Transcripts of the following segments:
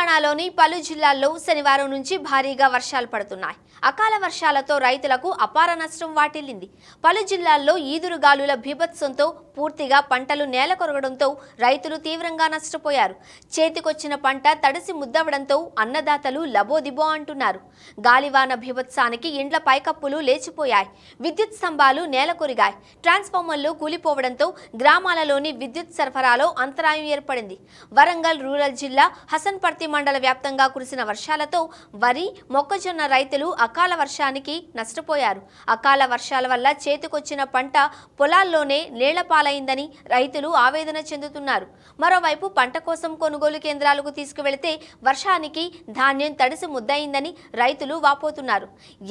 తెలంగాణలోని పలు జిల్లాల్లో శనివారం నుంచి భారీగా వర్షాలు పడుతున్నాయి. అకాల వర్షాలతో రైతులకు అపార నష్టం వాటిల్లింది. పలు జిల్లాల్లో ఈదురుగాలుల బీభత్సంతో పూర్తిగా పంటలు నేలకొరగడంతో రైతులు తీవ్రంగా నష్టపోయారు. చేతికొచ్చిన పంట తడిసి ముద్దవడంతో అన్నదాతలు లబోదిబో అంటున్నారు. గాలివాన బీభత్సానికి ఇండ్ల పైకప్పులు లేచిపోయాయి. విద్యుత్ స్తంభాలు నేలకొరిగాయి. ట్రాన్స్ఫార్మర్లు కూలిపోవడంతో గ్రామాలలోని విద్యుత్ సరఫరాలో అంతరాయం ఏర్పడింది. వరంగల్ రూరల్ జిల్లా హసన్పర్తి మండల వ్యాప్తంగా కురిసిన వర్షాలతో వరి, మొక్కజొన్న రైతులు అకాల వర్షానికి నష్టపోయారు. అకాల వర్షాల వల్ల చేతికొచ్చిన పంట పొలాల్లోనే నీళ్లపాలైందని రైతులు ఆవేదన చెందుతున్నారు. మరోవైపు పంట కోసం కొనుగోలు కేంద్రాలకు తీసుకువెళితే వర్షానికి ధాన్యం తడిసి ముద్దయిందని రైతులు వాపోతున్నారు.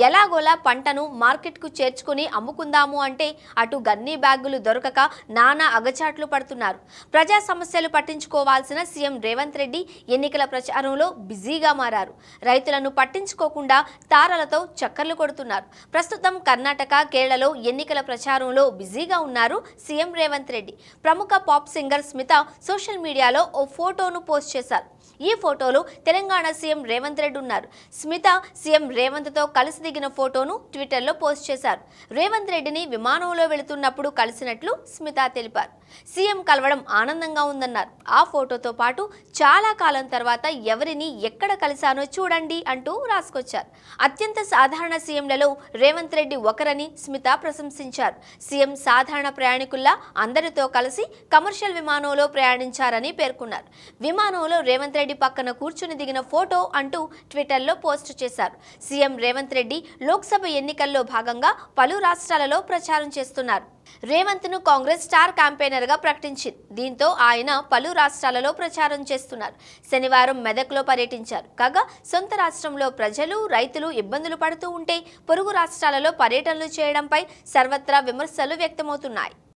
ఎలాగోలా పంటను మార్కెట్కు చేర్చుకుని అమ్ముకుందాము అంటే అటు గన్నీ బ్యాగులు దొరకక నానా అగచాట్లు పడుతున్నారు. ప్రజా సమస్యలు పట్టించుకోవాల్సిన సీఎం రేవంత్ రెడ్డి ఎన్నికల ప్రచారంలో బిజీగా మారారు. రైతులను పట్టించుకోకుండా తారలతో చక్కర్లు కొడుతున్నారు. ప్రస్తుతం కర్ణాటక, కేరళలో ఎన్నికల ప్రచారంలో బిజీగా ఉన్నారు సీఎం రేవంత్ రెడ్డి. ప్రముఖ పాప్ సింగర్ స్మిత సోషల్ మీడియాలో ఓ ఫోటోను పోస్ట్ చేశారు. ఈ ఫోటోలో తెలంగాణ సీఎం రేవంత్ రెడ్డి ఉన్నారు. స్మిత సీఎం రేవంత్తో కలిసి దిగిన ఫోటోను ట్విట్టర్లో పోస్ట్ చేశారు. రేవంత్ రెడ్డిని విమానంలో వెళుతున్నప్పుడు కలిసినట్లు స్మిత తెలిపారు. సీఎం కలవడం ఆనందంగా ఉందన్నారు. ఆ ఫోటోతో పాటు చాలా కాలం తర్వాత ఎవరిని ఎక్కడ కలిశానో చూడండి అంటూ రాసుకొచ్చారు. అత్యంత సాధారణ సీఎంలలో రేవంత్ రెడ్డి ఒకరని స్మిత ప్రశంసించారు. సీఎం సాధారణ ప్రయాణికుల్లా అందరితో కలిసి కమర్షియల్ విమానంలో ప్రయాణించారని పేర్కొన్నారు. విమానంలో రేవంత్ రెడ్డి పక్కన కూర్చుని దిగిన ఫోటో అంటూ ట్విట్టర్లో పోస్ట్ చేశారు. సీఎం రేవంత్ రెడ్డి లోక్సభ ఎన్నికల్లో భాగంగా పలు రాష్ట్రాలలో ప్రచారం చేస్తున్నారు. రేవంత్ ను కాంగ్రెస్ స్టార్ క్యాంపెయినర్ గా ప్రకటించింది. దీంతో ఆయన పలు రాష్ట్రాలలో ప్రచారం చేస్తున్నారు. శనివారం మెదక్లో పర్యటించారు. కాగా సొంత రాష్ట్రంలో ప్రజలు, రైతులు ఇబ్బందులు పడుతూ ఉంటే పొరుగు రాష్ట్రాలలో పర్యటనలు చేయడంపై సర్వత్రా విమర్శలు వ్యక్తమవుతున్నాయి.